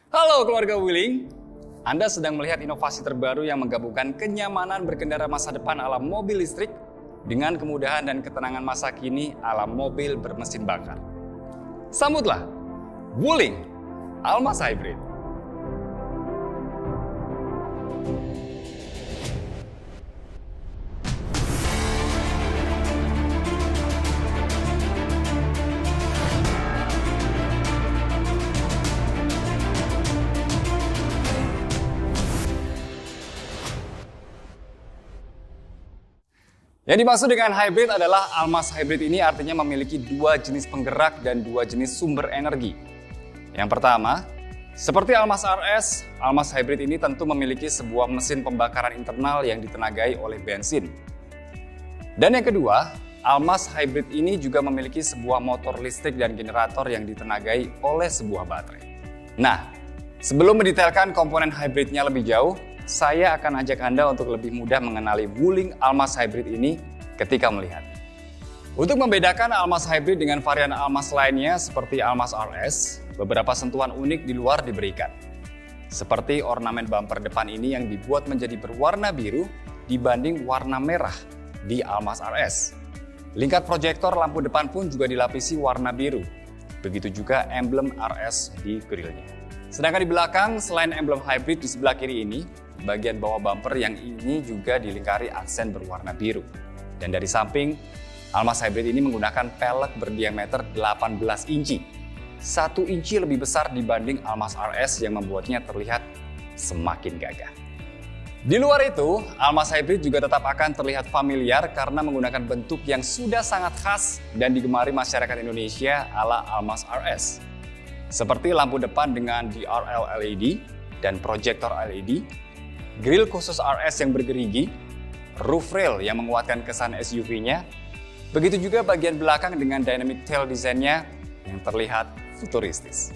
Halo keluarga Wuling, Anda sedang melihat inovasi terbaru yang menggabungkan kenyamanan berkendara masa depan ala mobil listrik dengan kemudahan dan ketenangan masa kini ala mobil bermesin bakar. Sambutlah Wuling Almaz Hybrid. Yang dimaksud dengan hybrid adalah Almaz Hybrid ini artinya memiliki dua jenis penggerak dan dua jenis sumber energi. Yang pertama, seperti Almaz RS, Almaz Hybrid ini tentu memiliki sebuah mesin pembakaran internal yang ditenagai oleh bensin. Dan yang kedua, Almaz Hybrid ini juga memiliki sebuah motor listrik dan generator yang ditenagai oleh sebuah baterai. Nah, sebelum mendetailkan komponen hybridnya lebih jauh, saya akan ajak Anda untuk lebih mudah mengenali Wuling Almaz Hybrid ini ketika melihat. Untuk membedakan Almaz Hybrid dengan varian Almaz lainnya seperti Almaz RS, beberapa sentuhan unik di luar diberikan. Seperti ornamen bumper depan ini yang dibuat menjadi berwarna biru dibanding warna merah di Almaz RS. Lingkar proyektor lampu depan pun juga dilapisi warna biru. Begitu juga emblem RS di grillnya. Sedangkan di belakang, selain emblem hybrid di sebelah kiri ini, bagian bawah bumper yang ini juga dilingkari aksen berwarna biru. Dan dari samping, Almaz Hybrid ini menggunakan pelek berdiameter 18 inci. 1 inci lebih besar dibanding Almaz RS yang membuatnya terlihat semakin gagah. Di luar itu, Almaz Hybrid juga tetap akan terlihat familiar karena menggunakan bentuk yang sudah sangat khas dan digemari masyarakat Indonesia ala Almaz RS. Seperti lampu depan dengan DRL LED dan proyektor LED, grill khusus RS yang bergerigi, roof rail yang menguatkan kesan SUV-nya, begitu juga bagian belakang dengan dynamic tail desainnya yang terlihat futuristis.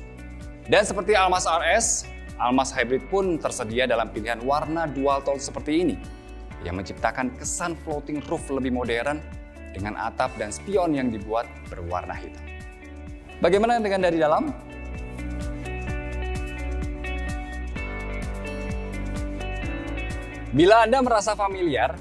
Dan seperti Almaz RS, Almaz Hybrid pun tersedia dalam pilihan warna dual tone seperti ini, yang menciptakan kesan floating roof lebih modern dengan atap dan spion yang dibuat berwarna hitam. Bagaimana dengan dari dalam? Bila Anda merasa familiar,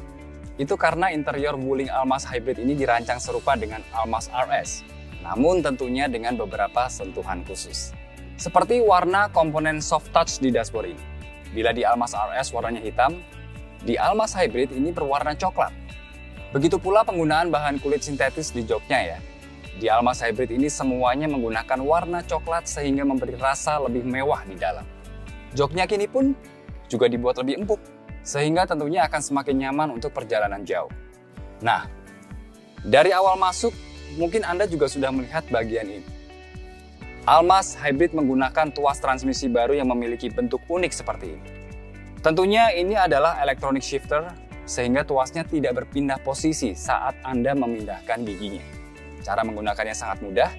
itu karena interior Wuling Almaz Hybrid ini dirancang serupa dengan Almaz RS, namun tentunya dengan beberapa sentuhan khusus. Seperti warna komponen soft touch di dashboard ini. Bila di Almaz RS warnanya hitam, di Almaz Hybrid ini berwarna coklat. Begitu pula penggunaan bahan kulit sintetis di joknya ya. Di Almaz Hybrid ini semuanya menggunakan warna coklat sehingga memberi rasa lebih mewah di dalam. Joknya kini pun juga dibuat lebih empuk, sehingga tentunya akan semakin nyaman untuk perjalanan jauh. Nah, dari awal masuk, mungkin Anda juga sudah melihat bagian ini. Almaz Hybrid menggunakan tuas transmisi baru yang memiliki bentuk unik seperti ini. Tentunya ini adalah electronic shifter, sehingga tuasnya tidak berpindah posisi saat Anda memindahkan giginya. Cara menggunakannya sangat mudah,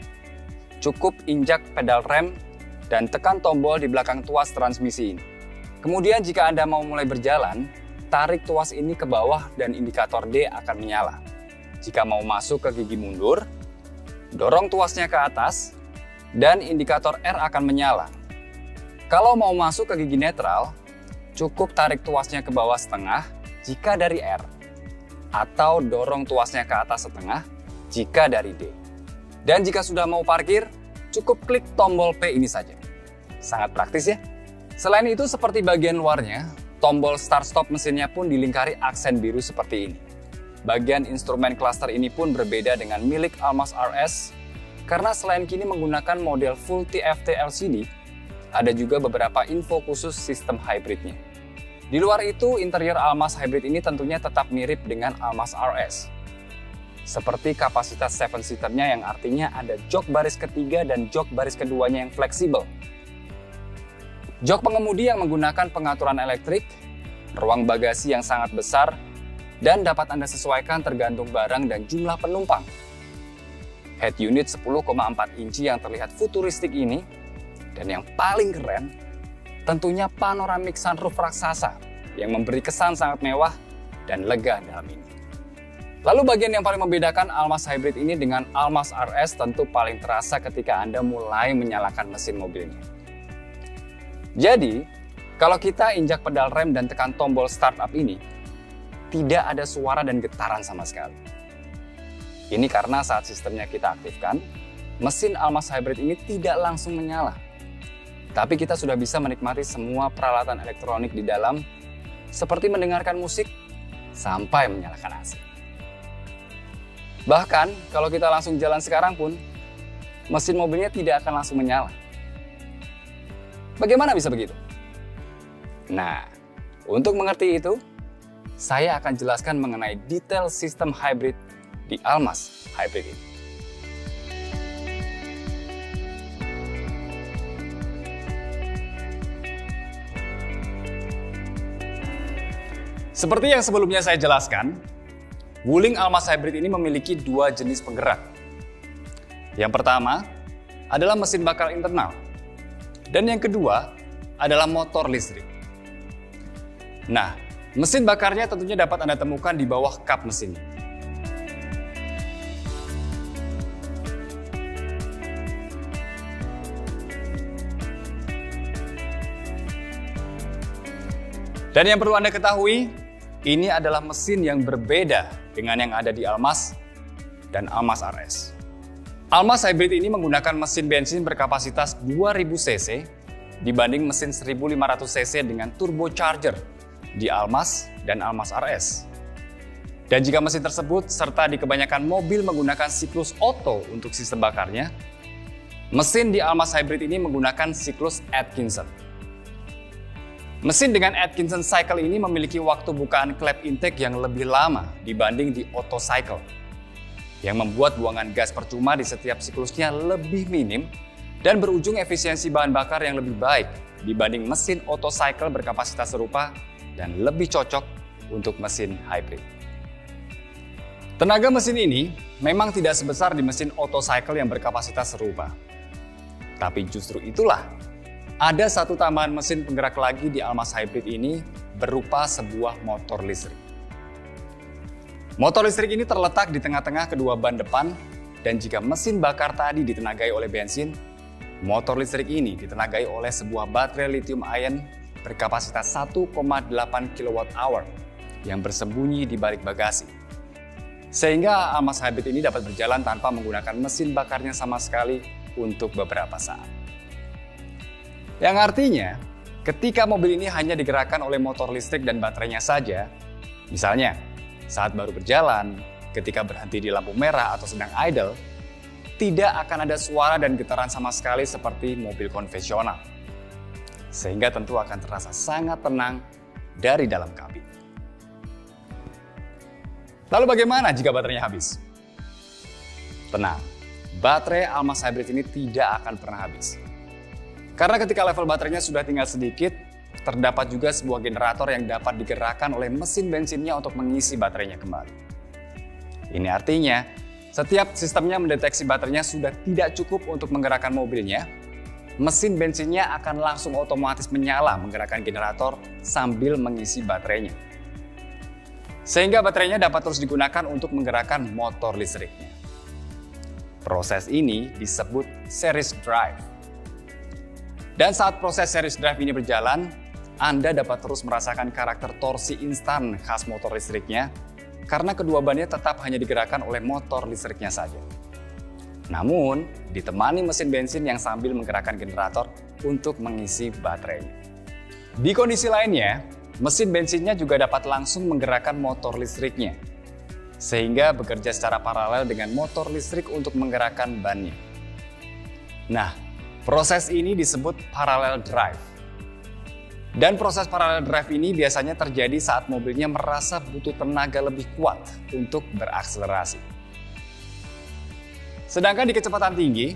cukup injak pedal rem dan tekan tombol di belakang tuas transmisi ini. Kemudian jika Anda mau mulai berjalan, tarik tuas ini ke bawah dan indikator D akan menyala. Jika mau masuk ke gigi mundur, dorong tuasnya ke atas dan indikator R akan menyala. Kalau mau masuk ke gigi netral, cukup tarik tuasnya ke bawah setengah jika dari R, atau dorong tuasnya ke atas setengah jika dari D. Dan jika sudah mau parkir, cukup klik tombol P ini saja. Sangat praktis ya? Selain itu, seperti bagian luarnya, tombol start-stop mesinnya pun dilingkari aksen biru seperti ini. Bagian instrumen cluster ini pun berbeda dengan milik Almaz RS, karena selain kini menggunakan model Full TFT LCD, ada juga beberapa info khusus sistem hybridnya. Di luar itu, interior Almaz Hybrid ini tentunya tetap mirip dengan Almaz RS. Seperti kapasitas 7-seaternya yang artinya ada jok baris ketiga dan jok baris keduanya yang fleksibel. Jok pengemudi yang menggunakan pengaturan elektrik, ruang bagasi yang sangat besar, dan dapat Anda sesuaikan tergantung barang dan jumlah penumpang. Head unit 10,4 inci yang terlihat futuristik ini, dan yang paling keren, tentunya panoramic sunroof raksasa yang memberi kesan sangat mewah dan lega dalam ini. Lalu bagian yang paling membedakan Almaz Hybrid ini dengan Almaz RS tentu paling terasa ketika Anda mulai menyalakan mesin mobilnya. Jadi, kalau kita injak pedal rem dan tekan tombol startup ini, tidak ada suara dan getaran sama sekali. Ini karena saat sistemnya kita aktifkan, mesin Almaz Hybrid ini tidak langsung menyala. Tapi kita sudah bisa menikmati semua peralatan elektronik di dalam, seperti mendengarkan musik sampai menyalakan AC. Bahkan, kalau kita langsung jalan sekarang pun, mesin mobilnya tidak akan langsung menyala. Bagaimana bisa begitu? Nah, untuk mengerti itu, saya akan jelaskan mengenai detail sistem hybrid di Almaz Hybrid ini. Seperti yang sebelumnya saya jelaskan, Wuling Almaz Hybrid ini memiliki dua jenis penggerak. Yang pertama adalah mesin bakar internal, dan yang kedua adalah motor listrik. Nah, mesin bakarnya tentunya dapat Anda temukan di bawah kap mesin. Dan yang perlu Anda ketahui, ini adalah mesin yang berbeda dengan yang ada di Almaz dan Almaz RS. Almaz Hybrid ini menggunakan mesin bensin berkapasitas 2000 cc dibanding mesin 1500 cc dengan turbocharger di Almaz dan Almaz RS. Dan jika mesin tersebut serta di kebanyakan mobil menggunakan siklus auto untuk sistem bakarnya, mesin di Almaz Hybrid ini menggunakan siklus Atkinson. Mesin dengan Atkinson cycle ini memiliki waktu bukaan klep intake yang lebih lama dibanding di auto cycle, yang membuat buangan gas percuma di setiap siklusnya lebih minim dan berujung efisiensi bahan bakar yang lebih baik dibanding mesin auto cycle berkapasitas serupa dan lebih cocok untuk mesin hybrid. Tenaga mesin ini memang tidak sebesar di mesin auto cycle yang berkapasitas serupa. Tapi justru itulah, ada satu tambahan mesin penggerak lagi di Almaz Hybrid ini berupa sebuah motor listrik. Motor listrik ini terletak di tengah-tengah kedua ban depan, dan jika mesin bakar tadi ditenagai oleh bensin, motor listrik ini ditenagai oleh sebuah baterai lithium ion berkapasitas 1,8 kWh yang bersembunyi di balik bagasi. Sehingga Almaz Hybrid ini dapat berjalan tanpa menggunakan mesin bakarnya sama sekali untuk beberapa saat. Yang artinya, ketika mobil ini hanya digerakkan oleh motor listrik dan baterainya saja, misalnya saat baru berjalan, ketika berhenti di lampu merah atau sedang idle, tidak akan ada suara dan getaran sama sekali seperti mobil konvensional. Sehingga tentu akan terasa sangat tenang dari dalam kabin. Lalu bagaimana jika baterainya habis? Tenang, baterai Almaz Hybrid ini tidak akan pernah habis. Karena ketika level baterainya sudah tinggal sedikit, terdapat juga sebuah generator yang dapat digerakkan oleh mesin bensinnya untuk mengisi baterainya kembali. Ini artinya, setiap sistemnya mendeteksi baterainya sudah tidak cukup untuk menggerakkan mobilnya, mesin bensinnya akan langsung otomatis menyala menggerakkan generator sambil mengisi baterainya. Sehingga baterainya dapat terus digunakan untuk menggerakkan motor listriknya. Proses ini disebut series drive. Dan saat proses series drive ini berjalan, Anda dapat terus merasakan karakter torsi instan khas motor listriknya karena kedua bannya tetap hanya digerakkan oleh motor listriknya saja. Namun, ditemani mesin bensin yang sambil menggerakkan generator untuk mengisi baterainya. Di kondisi lainnya, mesin bensinnya juga dapat langsung menggerakkan motor listriknya, sehingga bekerja secara paralel dengan motor listrik untuk menggerakkan bannya. Nah, proses ini disebut parallel drive. Dan proses parallel drive ini biasanya terjadi saat mobilnya merasa butuh tenaga lebih kuat untuk berakselerasi. Sedangkan di kecepatan tinggi,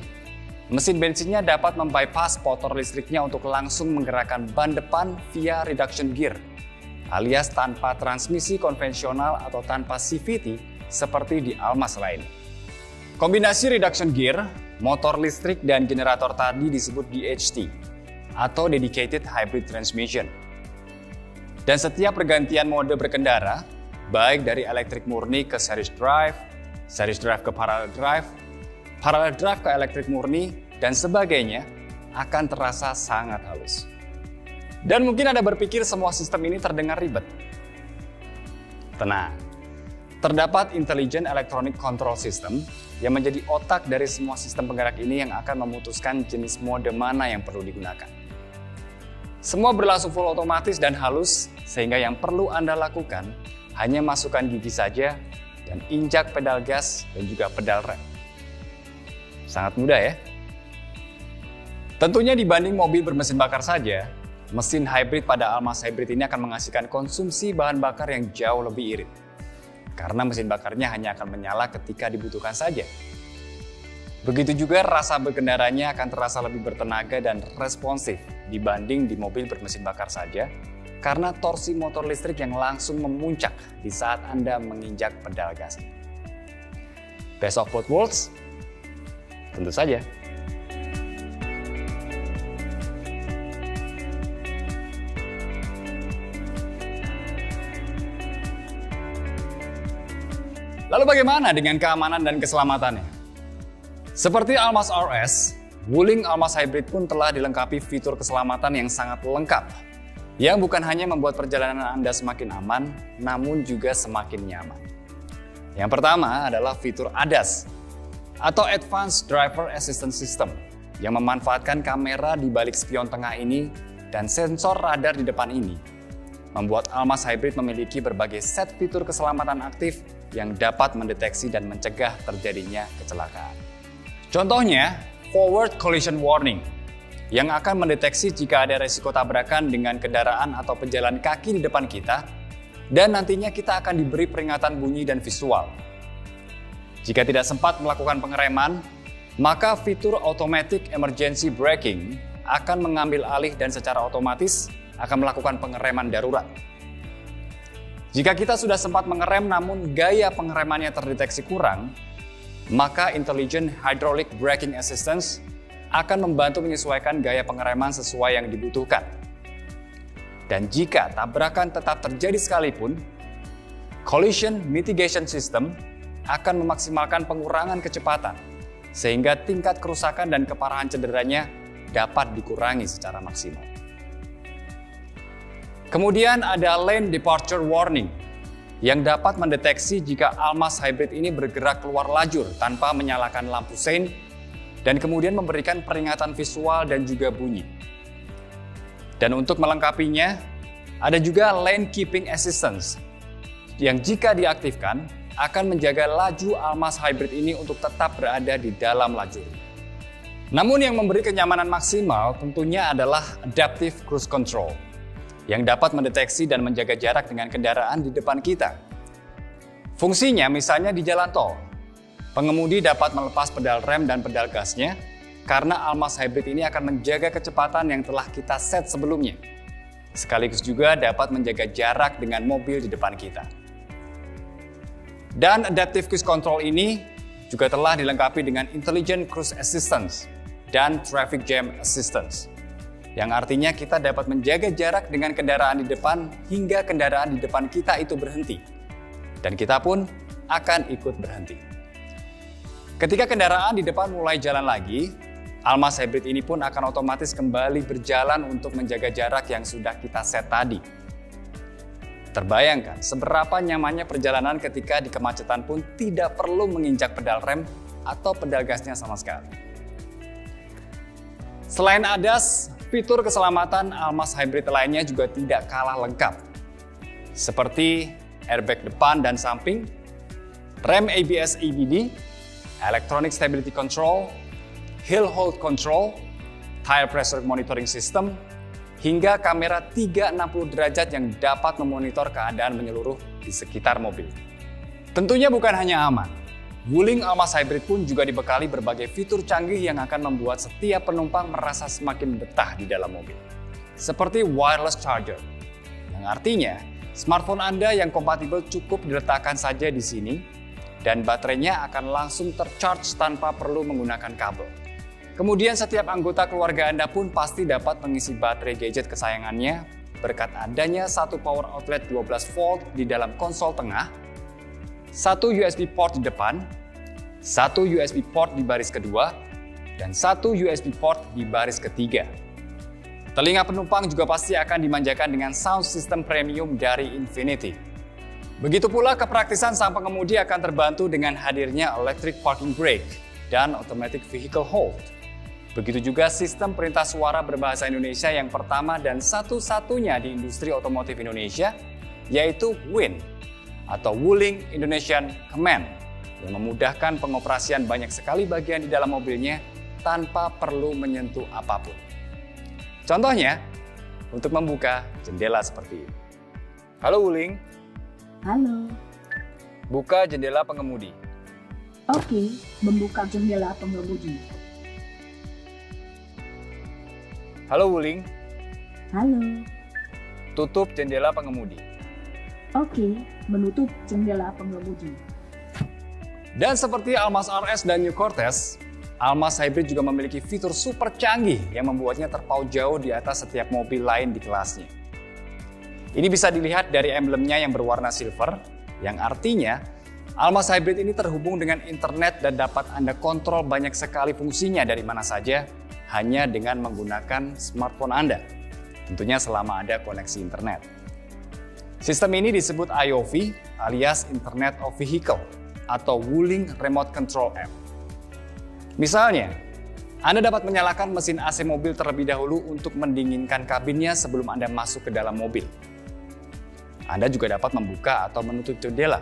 mesin bensinnya dapat membypass motor listriknya untuk langsung menggerakkan ban depan via reduction gear, alias tanpa transmisi konvensional atau tanpa CVT seperti di Almaz lain. Kombinasi reduction gear, motor listrik, dan generator tadi disebut DHT atau Dedicated Hybrid Transmission. Dan setiap pergantian mode berkendara, baik dari elektrik murni ke series drive ke parallel drive ke elektrik murni, dan sebagainya, akan terasa sangat halus. Dan mungkin Anda berpikir semua sistem ini terdengar ribet. Tenang, terdapat Intelligent Electronic Control System yang menjadi otak dari semua sistem penggerak ini yang akan memutuskan jenis mode mana yang perlu digunakan. Semua berlangsung full otomatis dan halus, sehingga yang perlu Anda lakukan hanya masukkan gigi saja dan injak pedal gas dan juga pedal rem. Sangat mudah ya? Tentunya dibanding mobil bermesin bakar saja, mesin hybrid pada Almaz Hybrid ini akan menghasilkan konsumsi bahan bakar yang jauh lebih irit. Karena mesin bakarnya hanya akan menyala ketika dibutuhkan saja. Begitu juga rasa berkendaranya akan terasa lebih bertenaga dan responsif dibanding di mobil bermesin bakar saja, karena torsi motor listrik yang langsung memuncak di saat Anda menginjak pedal gas. Best of both worlds? Tentu saja. Lalu bagaimana dengan keamanan dan keselamatannya? Seperti Almaz RS, Wuling Almaz Hybrid pun telah dilengkapi fitur keselamatan yang sangat lengkap, yang bukan hanya membuat perjalanan Anda semakin aman, namun juga semakin nyaman. Yang pertama adalah fitur ADAS, atau Advanced Driver Assistance System, yang memanfaatkan kamera di balik spion tengah ini dan sensor radar di depan ini, membuat Almaz Hybrid memiliki berbagai set fitur keselamatan aktif yang dapat mendeteksi dan mencegah terjadinya kecelakaan. Contohnya, Forward Collision Warning, yang akan mendeteksi jika ada resiko tabrakan dengan kendaraan atau pejalan kaki di depan kita, dan nantinya kita akan diberi peringatan bunyi dan visual. Jika tidak sempat melakukan pengereman, maka fitur Automatic Emergency Braking akan mengambil alih dan secara otomatis akan melakukan pengereman darurat. Jika kita sudah sempat mengerem namun gaya pengeremannya terdeteksi kurang, maka Intelligent Hydraulic Braking Assistance akan membantu menyesuaikan gaya pengereman sesuai yang dibutuhkan. Dan jika tabrakan tetap terjadi sekalipun, Collision Mitigation System akan memaksimalkan pengurangan kecepatan, sehingga tingkat kerusakan dan keparahan cederanya dapat dikurangi secara maksimal. Kemudian ada Lane Departure Warning yang dapat mendeteksi jika Almaz Hybrid ini bergerak keluar lajur tanpa menyalakan lampu sein dan kemudian memberikan peringatan visual dan juga bunyi. Dan untuk melengkapinya, ada juga Lane Keeping Assistance yang jika diaktifkan akan menjaga laju Almaz Hybrid ini untuk tetap berada di dalam lajur. Namun yang memberi kenyamanan maksimal tentunya adalah Adaptive Cruise Control yang dapat mendeteksi dan menjaga jarak dengan kendaraan di depan kita. Fungsinya misalnya di jalan tol, pengemudi dapat melepas pedal rem dan pedal gasnya karena Almaz Hybrid ini akan menjaga kecepatan yang telah kita set sebelumnya. Sekaligus juga dapat menjaga jarak dengan mobil di depan kita. Dan Adaptive Cruise Control ini juga telah dilengkapi dengan Intelligent Cruise Assistance dan Traffic Jam Assistance, yang artinya kita dapat menjaga jarak dengan kendaraan di depan hingga kendaraan di depan kita itu berhenti. Dan kita pun akan ikut berhenti. Ketika kendaraan di depan mulai jalan lagi, Almaz Hybrid ini pun akan otomatis kembali berjalan untuk menjaga jarak yang sudah kita set tadi. Terbayangkan seberapa nyamannya perjalanan ketika di kemacetan pun tidak perlu menginjak pedal rem atau pedal gasnya sama sekali. Selain ADAS, fitur keselamatan Almaz Hybrid lainnya juga tidak kalah lengkap, seperti airbag depan dan samping, rem ABS EBD, electronic stability control, hill hold control, tire pressure monitoring system, hingga kamera 360 derajat yang dapat memonitor keadaan menyeluruh di sekitar mobil. Tentunya bukan hanya aman, Wuling Almaz Hybrid pun juga dibekali berbagai fitur canggih yang akan membuat setiap penumpang merasa semakin betah di dalam mobil. Seperti wireless charger, yang artinya smartphone Anda yang kompatibel cukup diletakkan saja di sini dan baterainya akan langsung tercharge tanpa perlu menggunakan kabel. Kemudian setiap anggota keluarga Anda pun pasti dapat mengisi baterai gadget kesayangannya berkat adanya satu power outlet 12 volt di dalam konsol tengah, satu USB port di depan, satu USB port di baris kedua, dan satu USB port di baris ketiga. Telinga penumpang juga pasti akan dimanjakan dengan sound system premium dari Infiniti. Begitu pula kepraktisan sang pengemudi akan terbantu dengan hadirnya electric parking brake dan automatic vehicle hold. Begitu juga sistem perintah suara berbahasa Indonesia yang pertama dan satu-satunya di industri otomotif Indonesia, yaitu WIN atau Wuling Indonesian Command, yang memudahkan pengoperasian banyak sekali bagian di dalam mobilnya tanpa perlu menyentuh apapun. Contohnya, untuk membuka jendela seperti ini. Halo Wuling. Halo. Buka jendela pengemudi. Oke, membuka jendela pengemudi. Halo Wuling. Halo. Tutup jendela pengemudi. Oke, menutup jendela pengemudi. Dan seperti Almas RS dan New Cortez, Almas Hybrid juga memiliki fitur super canggih yang membuatnya terpaut jauh di atas setiap mobil lain di kelasnya. Ini bisa dilihat dari emblemnya yang berwarna silver, yang artinya Almas Hybrid ini terhubung dengan internet dan dapat Anda kontrol banyak sekali fungsinya dari mana saja hanya dengan menggunakan smartphone Anda. Tentunya selama ada koneksi internet. Sistem ini disebut IOV alias Internet of Vehicle atau Wuling Remote Control App. Misalnya, Anda dapat menyalakan mesin AC mobil terlebih dahulu untuk mendinginkan kabinnya sebelum Anda masuk ke dalam mobil. Anda juga dapat membuka atau menutup jendela,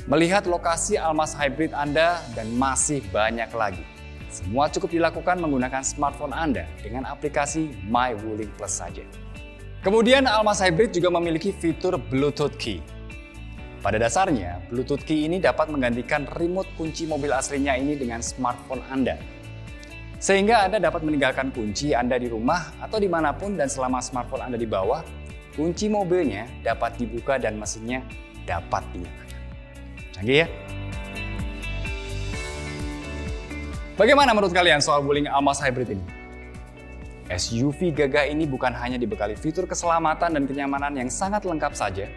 melihat lokasi Almas Hybrid Anda, dan masih banyak lagi. Semua cukup dilakukan menggunakan smartphone Anda dengan aplikasi My Wuling Plus saja. Kemudian Almas Hybrid juga memiliki fitur Bluetooth Key. Pada dasarnya, Bluetooth Key ini dapat menggantikan remote kunci mobil aslinya ini dengan smartphone Anda. Sehingga Anda dapat meninggalkan kunci Anda di rumah atau dimanapun, dan selama smartphone Anda di bawah, kunci mobilnya dapat dibuka dan mesinnya dapat dinyalakan. Canggih ya? Bagaimana menurut kalian soal Wuling Almas Hybrid ini? SUV gagah ini bukan hanya dibekali fitur keselamatan dan kenyamanan yang sangat lengkap saja,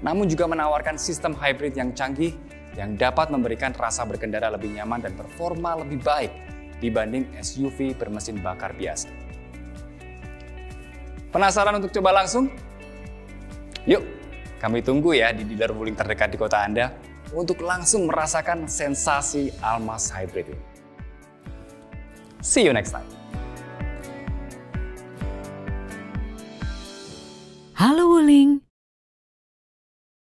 namun juga menawarkan sistem hybrid yang canggih yang dapat memberikan rasa berkendara lebih nyaman dan performa lebih baik dibanding SUV bermesin bakar biasa. Penasaran untuk coba langsung? Yuk, kami tunggu ya di dealer Wuling terdekat di kota Anda untuk langsung merasakan sensasi Almas Hybrid ini. See you next time. Halo Wuling.